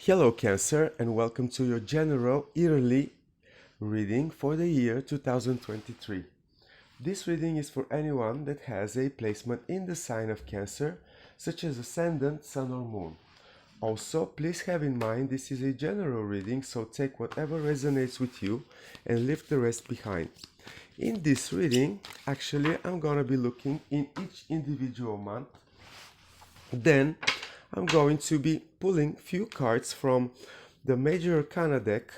Hello, Cancer, and welcome to your general yearly reading for the year 2023. This reading is for anyone that has a placement in the sign of Cancer, such as Ascendant, Sun, or Moon. Also, please have in mind this is a general reading, so take whatever resonates with you and leave the rest behind. In this reading, actually, I'm gonna be looking in each individual month. Then I'm going to be pulling few cards from the Major Arcana deck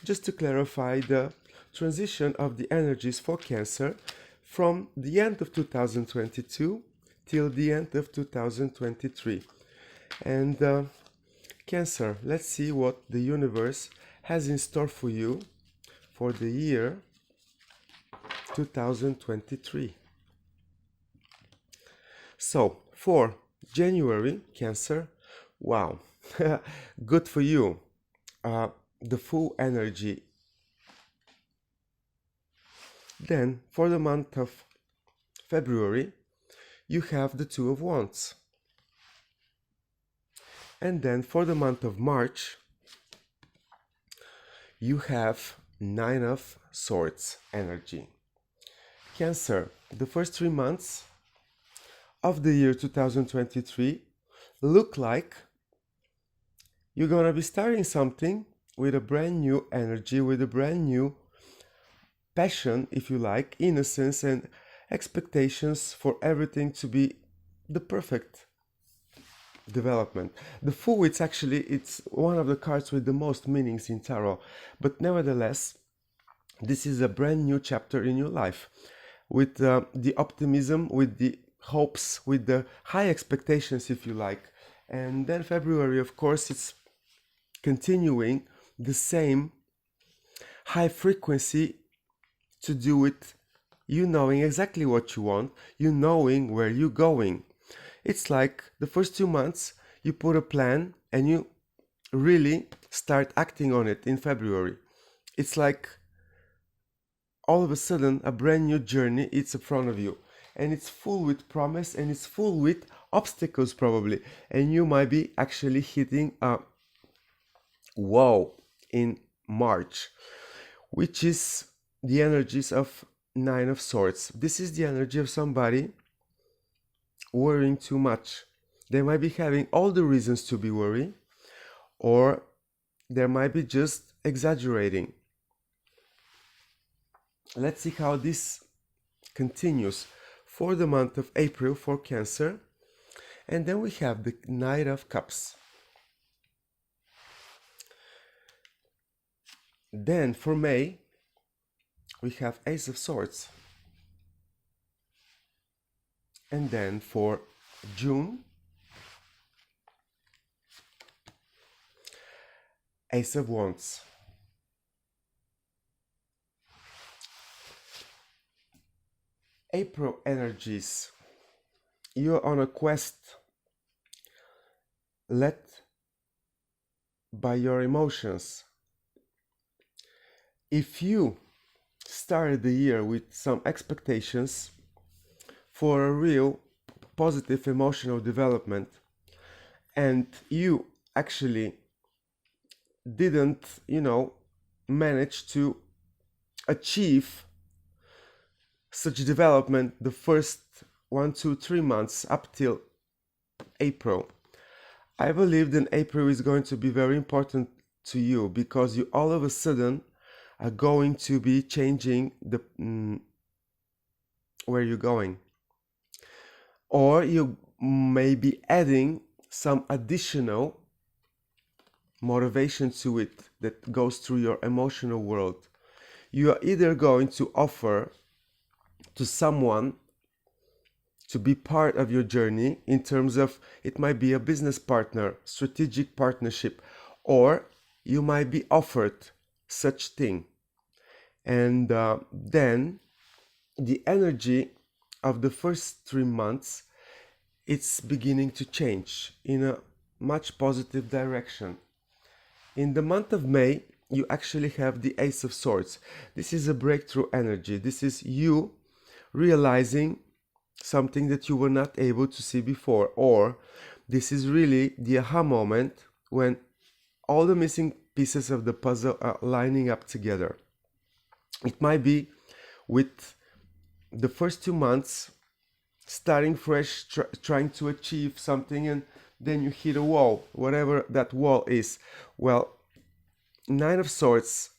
just to clarify the transition of the energies for Cancer from the end of 2022 till the end of 2023. And Cancer, let's see what the universe has in store for you for the year 2023. So, for January, Cancer, wow, good for you. The full energy. Then, for the month of February, you have the Two of Wands. And then, for the month of March, you have Nine of Swords energy. Cancer, the first 3 months of the year 2023 look like you're gonna be starting something with a brand new energy, with a brand new passion, if you like, innocence and expectations for everything to be the perfect development. The Fool, it's one of the cards with the most meanings in tarot, but nevertheless, this is a brand new chapter in your life with the optimism, with the hopes, with the high expectations, if you like. And then February, of course, it's continuing the same high frequency to do with you knowing exactly what you want, you knowing where you're going. It's like the first 2 months you put a plan and you really start acting on it in February. It's like all of a sudden a brand new journey is in front of you, and it's full with promise and it's full with obstacles probably, and you might be actually hitting a wall in March, which is the energies of Nine of Swords. This is the energy of somebody worrying too much. They might be having all the reasons to be worried, or they might be just exaggerating. Let's see how this continues for the month of April for Cancer. And then we have the Knight of Cups. Then for May, we have Ace of Swords. And then for June, Ace of Wands. April energies. You're on a quest led by your emotions. If you started the year with some expectations for a real positive emotional development and you actually didn't, manage to achieve such development the first 1, 2, 3 months up till April, I believe that April is going to be very important to you, because you all of a sudden are going to be changing the where you're going, or you may be adding some additional motivation to it that goes through your emotional world. You are either going to offer to someone to be part of your journey in terms of, it might be a business partner, strategic partnership, or you might be offered such thing. And then the energy of the first 3 months, it's beginning to change in a much positive direction. In the month of May, you actually have the Ace of Swords. This is a breakthrough energy. This is you realizing something that you were not able to see before, or this is really the aha moment when all the missing pieces of the puzzle are lining up together. It might be with the first 2 months starting fresh, trying to achieve something, and then you hit a wall, whatever that wall is. Well, Nine of Swords,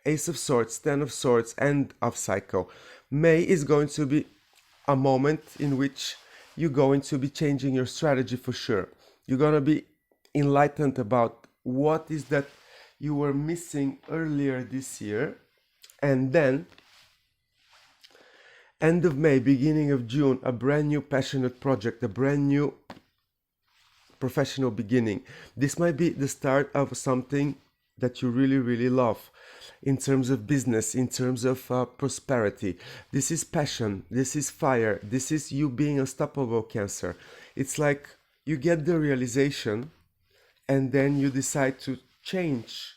Ace of Swords, Ten of Swords, End of cycle. May is going to be a moment in which you're going to be changing your strategy for sure. You're going to be enlightened about what is that you were missing earlier this year. And then end of May, beginning of June, a brand new passionate project, a brand new professional beginning. This might be the start of something that you really, really love in terms of business, in terms of prosperity. This is passion, this is fire, this is you being unstoppable, Cancer. It's like you get the realization and then you decide to change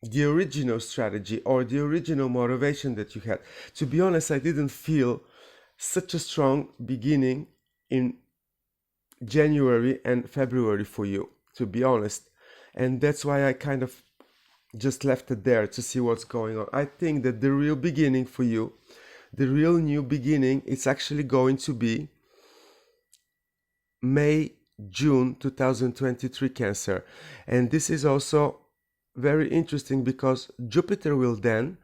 the original strategy or the original motivation that you had. To be honest, I didn't feel such a strong beginning in January and February for you, to be honest. And that's why I kind of just left it there to see what's going on. I think that the real beginning for you, the real new beginning, it's actually going to be May, June 2023, Cancer. And this is also very interesting because Jupiter will then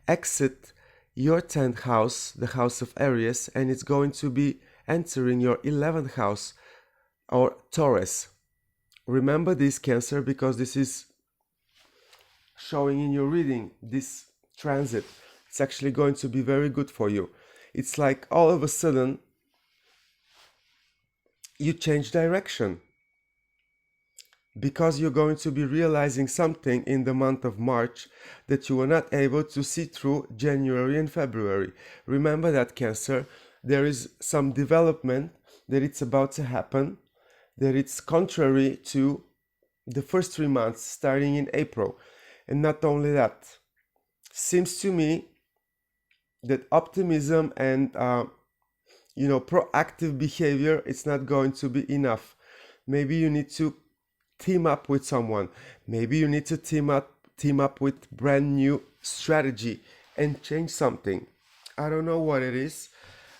exit your 10th house, the house of Aries, and it's going to be entering your 11th house, or Taurus. Remember this, Cancer, because this is showing in your reading, this transit. It's actually going to be very good for you. It's like all of a sudden you change direction because you're going to be realizing something in the month of March that you were not able to see through January and February. Remember that, Cancer. There is some development that it's about to happen, that it's contrary to the first 3 months starting in April. And not only that, seems to me that optimism and proactive behavior, it's not going to be enough. Maybe you need to team up with someone. Maybe you need to team up with brand new strategy and change something. I don't know what it is,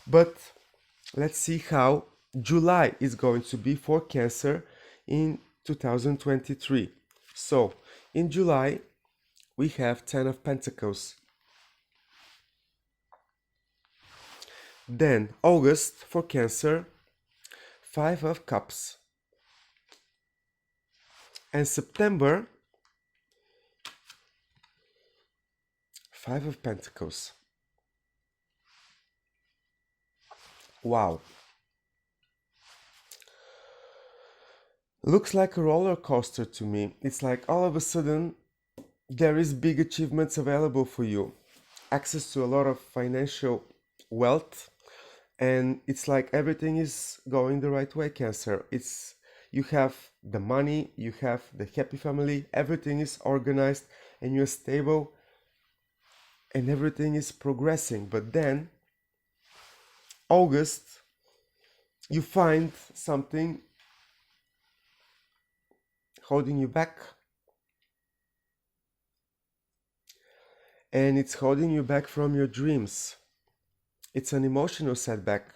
but let's see how July is going to be for Cancer in 2023. So in July we have 10 of Pentacles. Then August for Cancer, 5 of Cups. And September, 5 of Pentacles. Wow. Looks like a roller coaster to me. It's like all of a sudden there is big achievements available for you. Access to a lot of financial wealth. And it's like everything is going the right way, Cancer. You have the money, you have the happy family, everything is organized and you're stable and everything is progressing. But then August, you find something holding you back. And it's holding you back from your dreams. It's an emotional setback,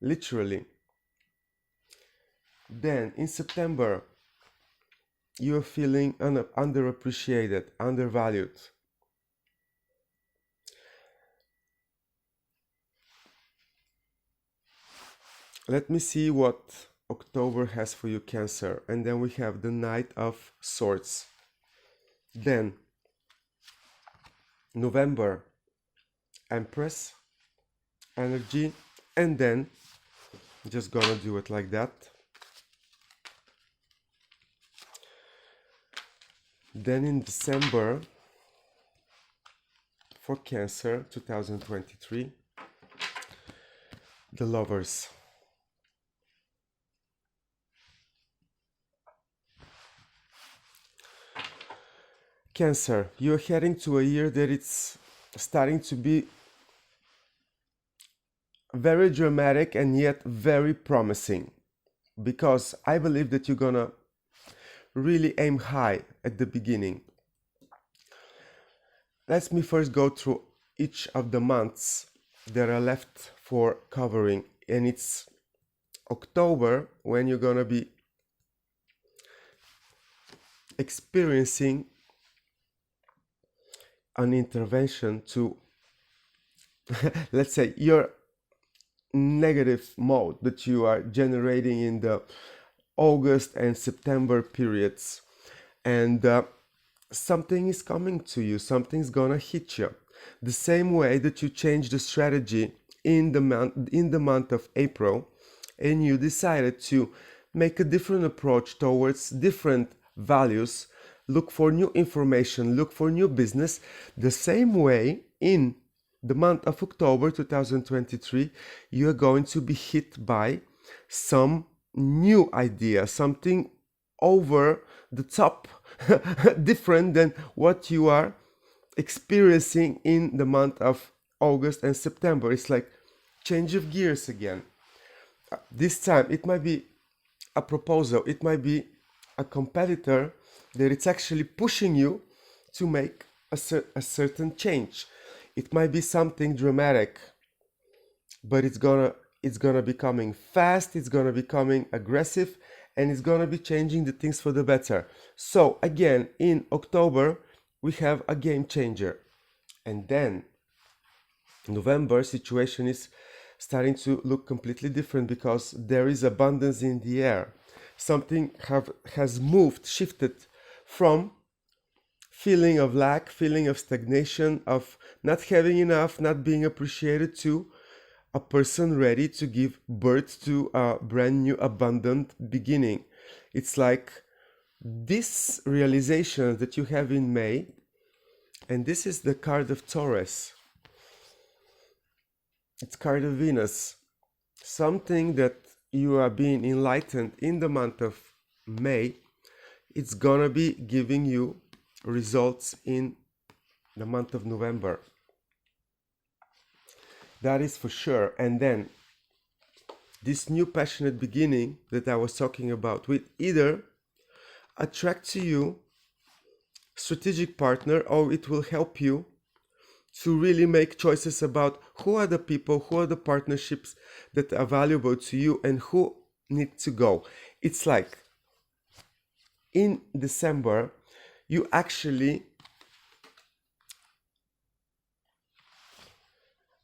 literally. Then in September, you're feeling underappreciated, undervalued. Let me see what October has for you, Cancer. And then we have the Knight of Swords. Then November, Empress energy. And then just gonna do it like that. Then in December for Cancer 2023, the Lovers. Cancer, you're heading to a year that it's starting to be very dramatic and yet very promising. because I believe that you're gonna really aim high at the beginning. Let me first go through each of the months that are left for covering, and it's October when you're gonna be experiencing an intervention to let's say your negative mode that you are generating in the August and September periods, and something is coming to you, something's gonna hit you the same way that you changed the strategy in the month of April, and you decided to make a different approach towards different values, look for new information, look for new business. The same way in the month of October 2023, you are going to be hit by some new idea, something over the top, different than what you are experiencing in the month of August and September. It's like change of gears again. This time it might be a proposal, it might be a competitor that it's actually pushing you to make a certain change. It might be something dramatic, but it's gonna be coming fast, it's gonna be coming aggressive, and it's gonna be changing the things for the better. So again, in October we have a game changer, and then November situation is starting to look completely different because there is abundance in the air. Something has moved, shifted from feeling of lack, feeling of stagnation, of not having enough, not being appreciated, to a person ready to give birth to a brand new abundant beginning. It's like this realization that you have in May, and this is the card of Taurus. It's card of Venus. Something that you are being enlightened in the month of May, it's gonna be giving you results in the month of November. That is for sure. And then this new passionate beginning that I was talking about will either attract to you strategic partner, or it will help you to really make choices about who are the people, who are the partnerships that are valuable to you, and who need to go. It's like in December, you actually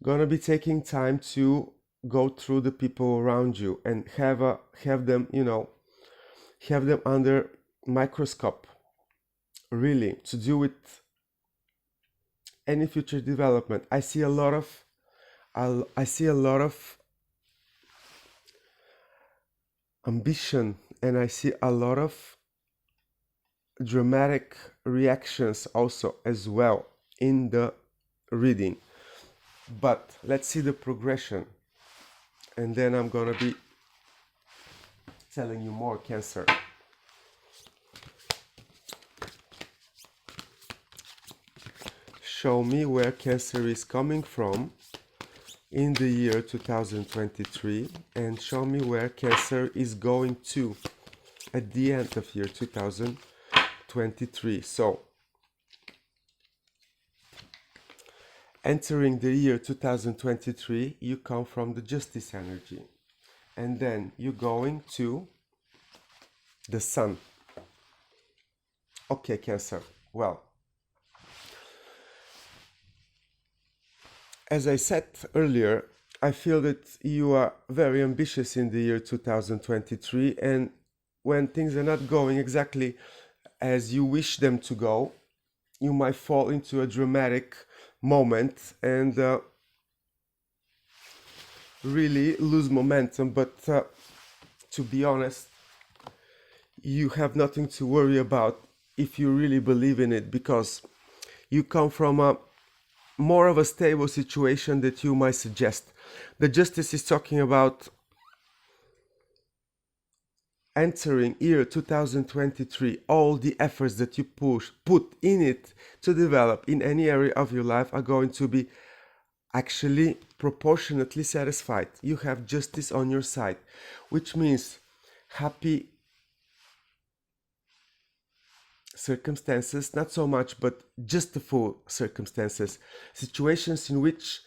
gonna be taking time to go through the people around you and have them, have them under microscope, really, to do with any future development. I see a lot of ambition, and I see a lot of dramatic reactions also as well in the reading. But let's see the progression, and then I'm gonna be telling you more, Cancer. Show me where Cancer is coming from in the year 2023, and show me where Cancer is going to at the end of year 2023. So, entering the year 2023, you come from the Justice energy, and then you're going to the Sun. Okay, Cancer. Well, as I said earlier, I feel that you are very ambitious in the year 2023, and when things are not going exactly as you wish them to go, you might fall into a dramatic moment and really lose momentum. But to be honest, you have nothing to worry about if you really believe in it, because you come from a more of a stable situation that you might suggest. The Justice is talking about entering year 2023, all the efforts that you put in it to develop in any area of your life are going to be actually proportionately satisfied. You have justice on your side, which means happy circumstances, not so much, but just the full circumstances, situations in which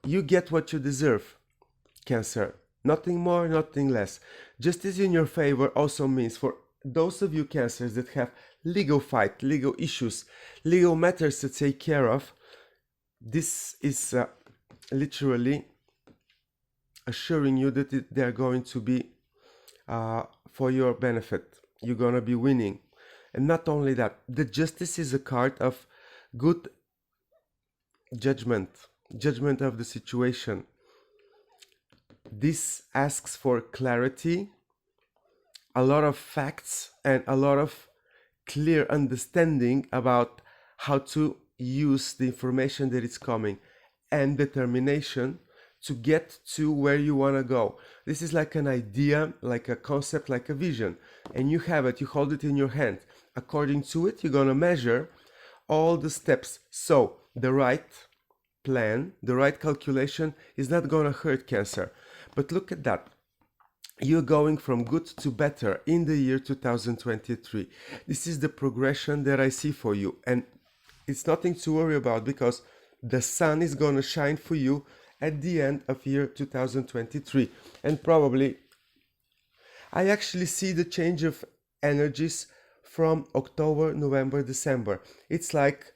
you get what you deserve, Cancer. Nothing more, nothing less. Justice in your favor also means for those of you Cancers that have legal fight, legal issues, legal matters to take care of, this is literally assuring you that they're going to be for your benefit. You're going to be winning. And not only that, the justice is a card of good judgment of the situation. This asks for clarity, a lot of facts, and a lot of clear understanding about how to use the information that is coming, and determination to get to where you want to go. This is like an idea, like a concept, like a vision, and you have it, you hold it in your hand. According to it, you're going to measure all the steps. So the right plan, the right calculation is not going to hurt, Cancer. But look at that. You're going from good to better in the year 2023. This is the progression that I see for you. And it's nothing to worry about, because the sun is going to shine for you at the end of year 2023. And probably I actually see the change of energies from October, November, December. It's like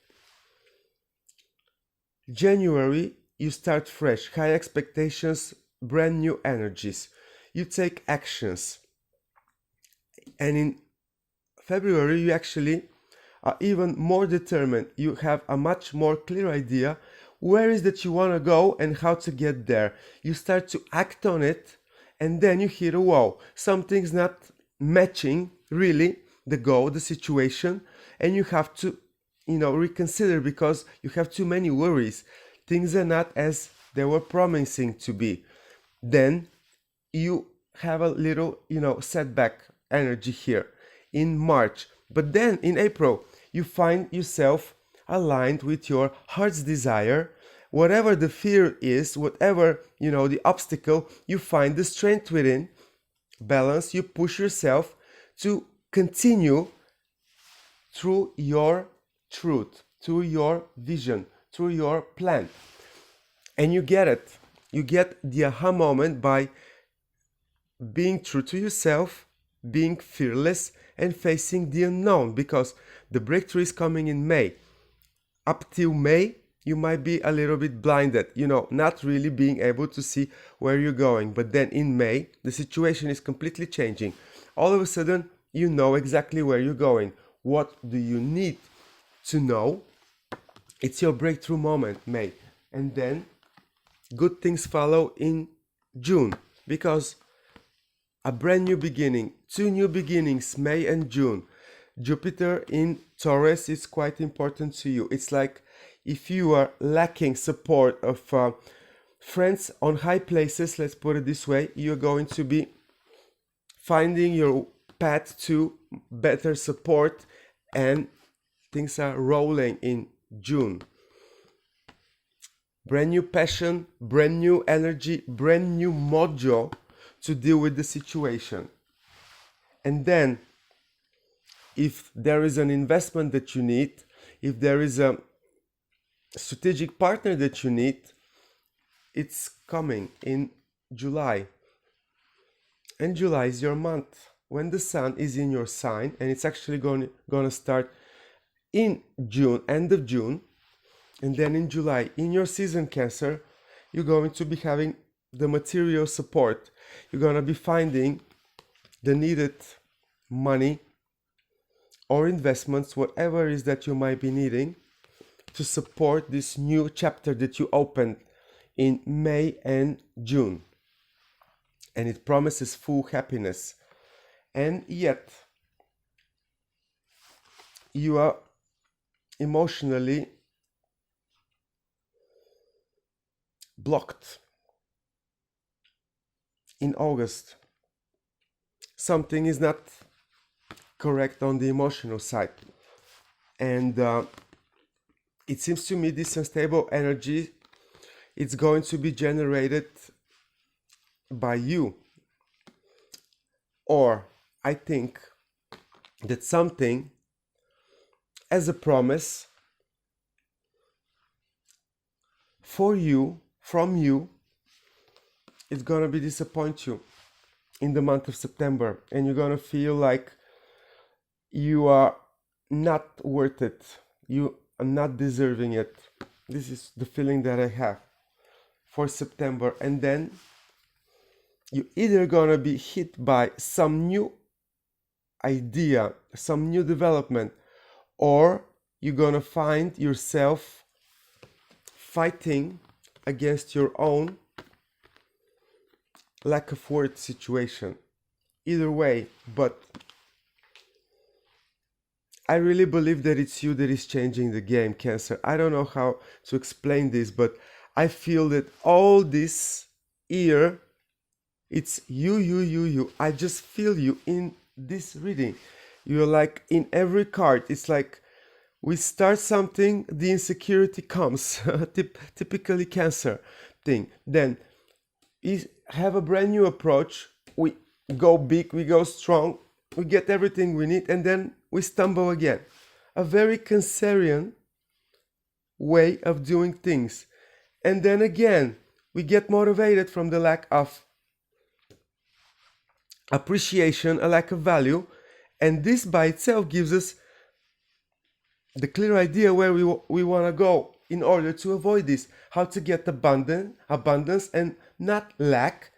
January, you start fresh, high expectations, brand new energies. You take actions. And in February, you actually are even more determined. You have a much more clear idea where is that you want to go and how to get there. You start to act on it, and then you hear, whoa, something's not matching really the goal, the situation, and you have to, reconsider, because you have too many worries. Things are not as they were promising to be. Then you have a little, setback energy here in March. But then in April, you find yourself aligned with your heart's desire. Whatever the fear is, whatever, the obstacle, you find the strength within, balance, you push yourself to continue through your truth, through your vision, through your plan. And you get it. You get the aha moment by being true to yourself, being fearless, and facing the unknown, because the breakthrough is coming in May. Up till May, you might be a little bit blinded, not really being able to see where you're going. But then in May, the situation is completely changing. All of a sudden, you know exactly where you're going. What do you need to know? It's your breakthrough moment, May. And then good things follow in June, because a brand new beginning, 2 new beginnings, May and June. Jupiter in Taurus is quite important to you. It's like if you are lacking support of friends on high places, let's put it this way, you're going to be finding your path to better support, and things are rolling in June. Brand new passion, brand new energy, brand new mojo to deal with the situation. And then if there is an investment that you need, if there is a strategic partner that you need, it's coming in July. And July is your month when the sun is in your sign, and it's actually going to start in June, end of June. And then in July, in your season, Cancer, you're going to be having the material support. You're going to be finding the needed money or investments, whatever it is that you might be needing to support this new chapter that you opened in May and June. And it promises full happiness. And yet, you are emotionally blocked. In August, something is not correct on the emotional side. And it seems to me this unstable energy, it's going to be generated by you. or I think that something as a promise for you, from you, it's gonna be disappoint you in the month of September, and you're gonna feel like you are not worth it, you are not deserving it. This is the feeling that I have for September. And then you either gonna be hit by some new idea, some new development, or you're gonna find yourself fighting against your own lack of worth situation. Either way, but I really believe that it's you that is changing the game, Cancer. I don't know how to explain this, but I feel that all this year, it's you. I just feel you in this reading. You're like in every card. It's like we start something, the insecurity comes. Typically Cancer thing. Then we have a brand new approach. We go big, we go strong, we get everything we need, and then we stumble again. A very Cancerian way of doing things. And then again, we get motivated from the lack of appreciation, a lack of value, and this by itself gives us the clear idea where we want to go in order to avoid this, how to get abundance and not lack,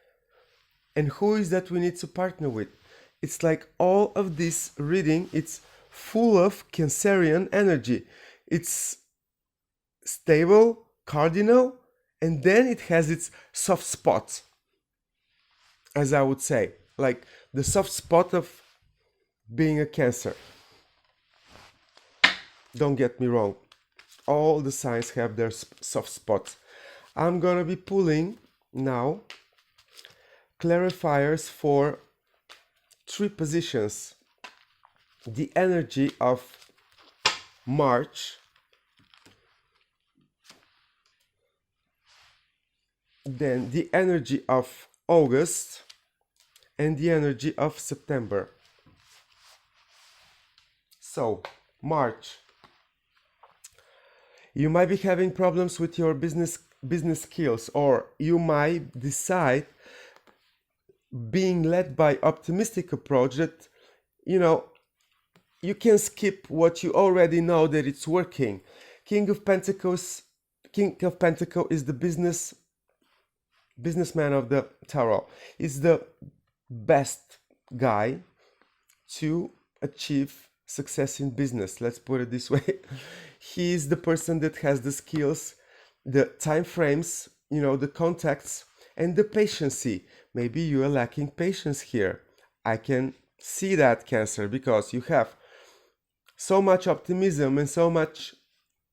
and who is that we need to partner with. It's like all of this reading, it's full of Cancerian energy. It's stable, cardinal, and then it has its soft spots, as I would say, like the soft spot of being a Cancer. Don't get me wrong, all the signs have their soft spots. I'm gonna be pulling now clarifiers for 3 positions: the energy of March, then the energy of August, and the energy of September. So, March. You might be having problems with your business skills, or you might decide, being led by optimistic approach, that you can skip what you already know that it's working. King of Pentacles is the businessman of the tarot. Is the best guy to achieve success in business, let's put it this way. He is the person that has the skills, the time frames, the contacts, and the patience. Maybe you are lacking patience here. I can see that, Cancer, because you have so much optimism and so much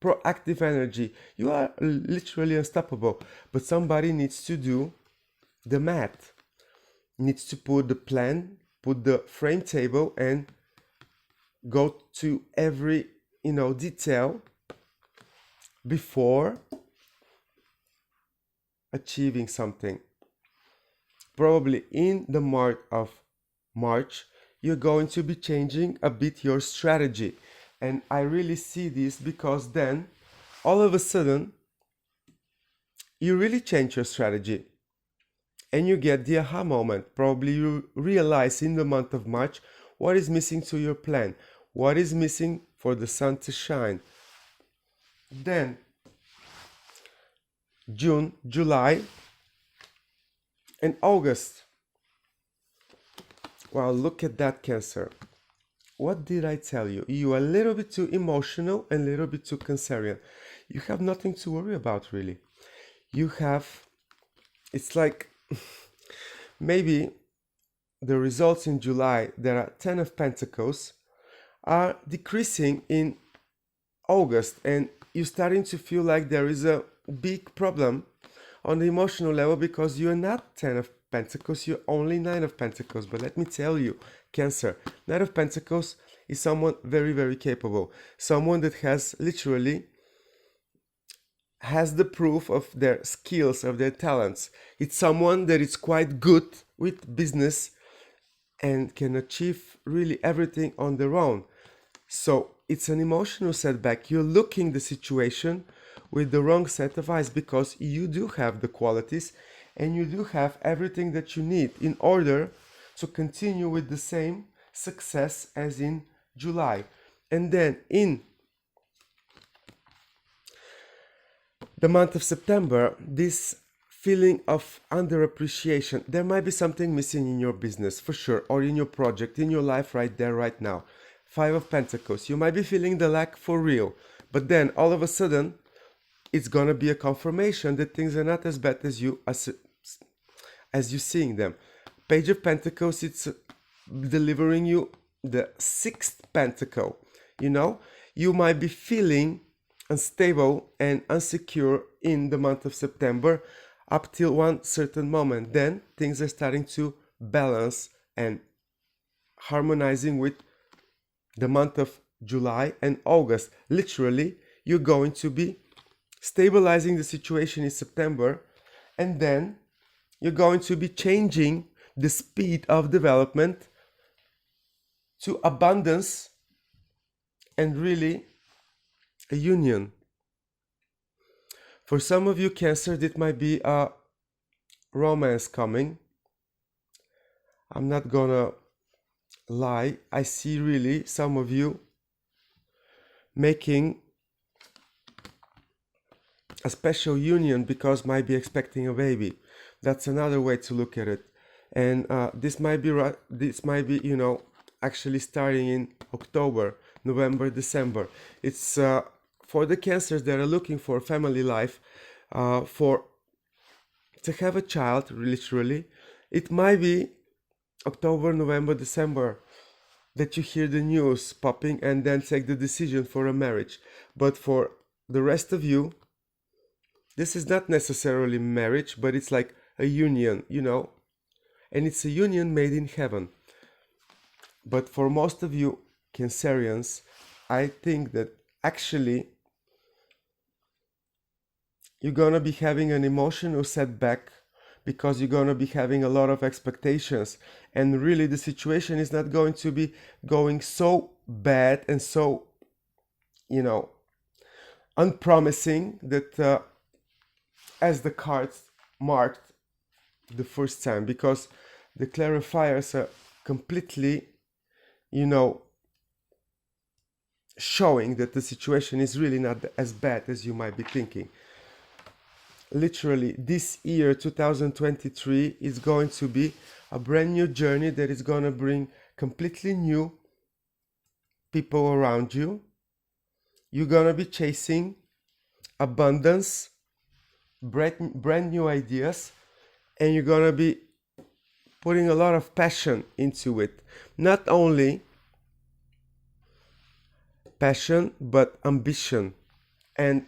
proactive energy. You are literally unstoppable, but somebody needs to do the math, needs to put the plan, put the frame table, and go to every detail before achieving something. Probably in the month of March, you're going to be changing a bit your strategy. And I really see this because then all of a sudden you really change your strategy and you get the aha moment. Probably you realize in the month of March what is missing to your plan, what is missing for the sun to shine. Then June, July, and August. Well, look at that, Cancer. What did I tell you? You are a little bit too emotional and a little bit too Cancerian. You have nothing to worry about, really. It's like maybe the results in July, there are 10 of Pentacles, are decreasing in August, and you're starting to feel like there is a big problem on the emotional level because you're not 10 of Pentacles, you're only 9 of Pentacles. But let me tell you, Cancer, 9 of Pentacles is someone very, very capable, someone that has the proof of their skills, of their talents. It's someone that is quite good with business and can achieve really everything on their own. So it's an emotional setback. You're looking the situation with the wrong set of eyes, because you do have the qualities and you do have everything that you need in order to continue with the same success as in July. And then in the month of September, this feeling of underappreciation, there might be something missing in your business for sure, or in your project, in your life right there, right now. Five of Pentacles, you might be feeling the lack for real, but then all of a sudden, it's gonna be a confirmation that things are not as bad as you seeing them. Page of Pentacles, it's delivering you the sixth pentacle. You might be feeling unstable and insecure in the month of September up till one certain moment. Then things are starting to balance and harmonizing with the month of July and August. Literally, you're going to be stabilizing the situation in September, and then you're going to be changing the speed of development to abundance and really a union. For some of you, Cancer, it might be a romance coming. I'm not gonna lie, I see really some of you making a special union because might be expecting a baby. That's another way to look at it. And this might be actually starting in October, November, December. It's for the Cancers that are looking for a family life, to have a child, literally. It might be October, November, December that you hear the news popping and then take the decision for a marriage. But for the rest of you, this is not necessarily marriage, but it's like a union, and it's a union made in heaven. But for most of you Cancerians, I think that actually you're gonna be having an emotional setback because you're gonna be having a lot of expectations, and really the situation is not going to be going so bad and so unpromising that as the cards marked the first time, because the clarifiers are completely showing that the situation is really not as bad as you might be thinking. Literally, this year 2023 is going to be a brand new journey that is going to bring completely new people around you. You're going to be chasing abundance, brand new ideas, and you're going to be putting a lot of passion into it. Not only passion, but ambition. And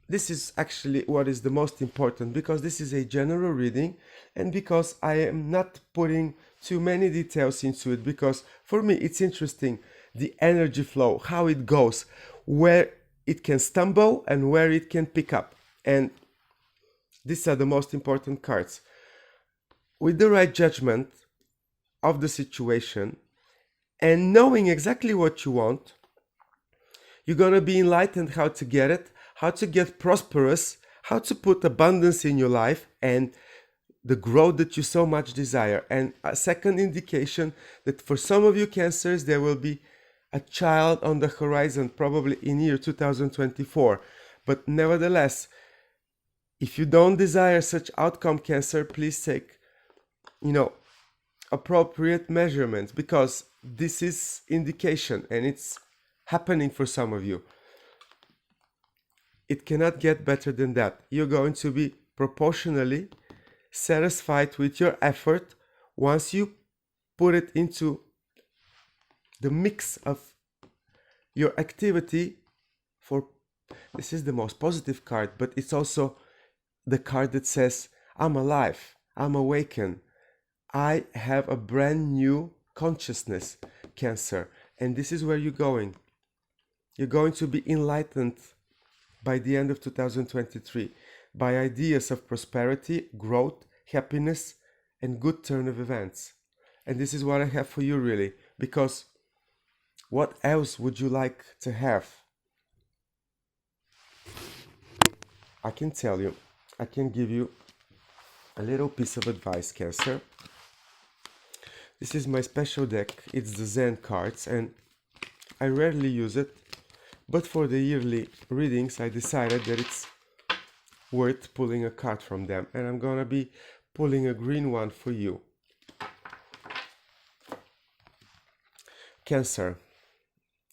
this is actually what is the most important, because this is a general reading, and because I am not putting too many details into it, because for me it's interesting, the energy flow, how it goes, where it can stumble and where it can pick up. And these are the most important cards. With the right judgment of the situation and knowing exactly what you want, you're going to be enlightened how to get it, how to get prosperous, how to put abundance in your life and the growth that you so much desire. And a second indication that for some of you Cancers, there will be a child on the horizon, probably in year 2024. But nevertheless, if you don't desire such outcome, Cancer, please take, appropriate measurements, because this is indication and it's happening for some of you. It cannot get better than that. You're going to be proportionally satisfied with your effort once you put it into the mix of your activity. For this is the most positive card, but it's also the card that says, I'm alive, I'm awakened, I have a brand new consciousness, Cancer. And this is where you're going. You're going to be enlightened by the end of 2023 by ideas of prosperity, growth, happiness, and good turn of events. And this is what I have for you, really, because what else would you like to have? I can tell you, I can give you a little piece of advice, Cancer. This is my special deck. It's the Zen cards, and I rarely use it, but for the yearly readings I decided that it's worth pulling a card from them, and I'm gonna be pulling a green one for you. Cancer,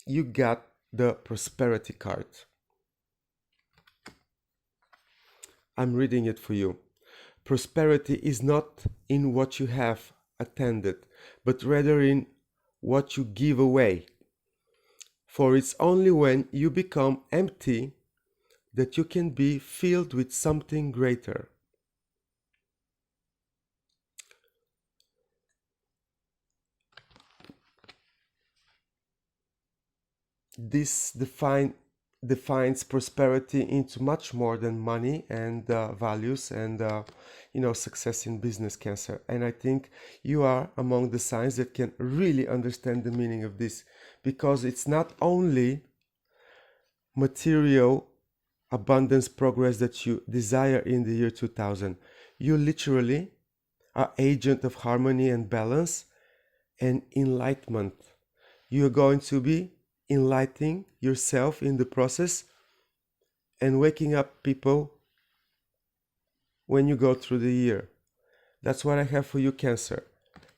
you got the prosperity card. I'm reading it for you. Prosperity is not in what you have attended, but rather in what you give away. For it's only when you become empty that you can be filled with something greater. This defines prosperity into much more than money and values and success in business, Cancer. And I think you are among the signs that can really understand the meaning of this, because it's not only material abundance progress that you desire in the year 2000. You literally are agent of harmony and balance and enlightenment. You're going to be enlightening yourself in the process and waking up people when you go through the year. That's what I have for you, Cancer.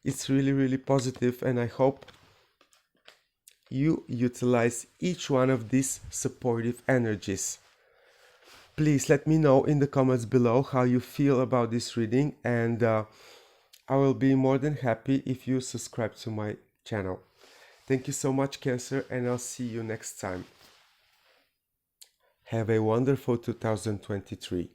It's really, really positive, and I hope you utilize each one of these supportive energies. Please let me know in the comments below how you feel about this reading, and I will be more than happy if you subscribe to my channel. Thank you so much, Cancer, and I'll see you next time. Have a wonderful 2023.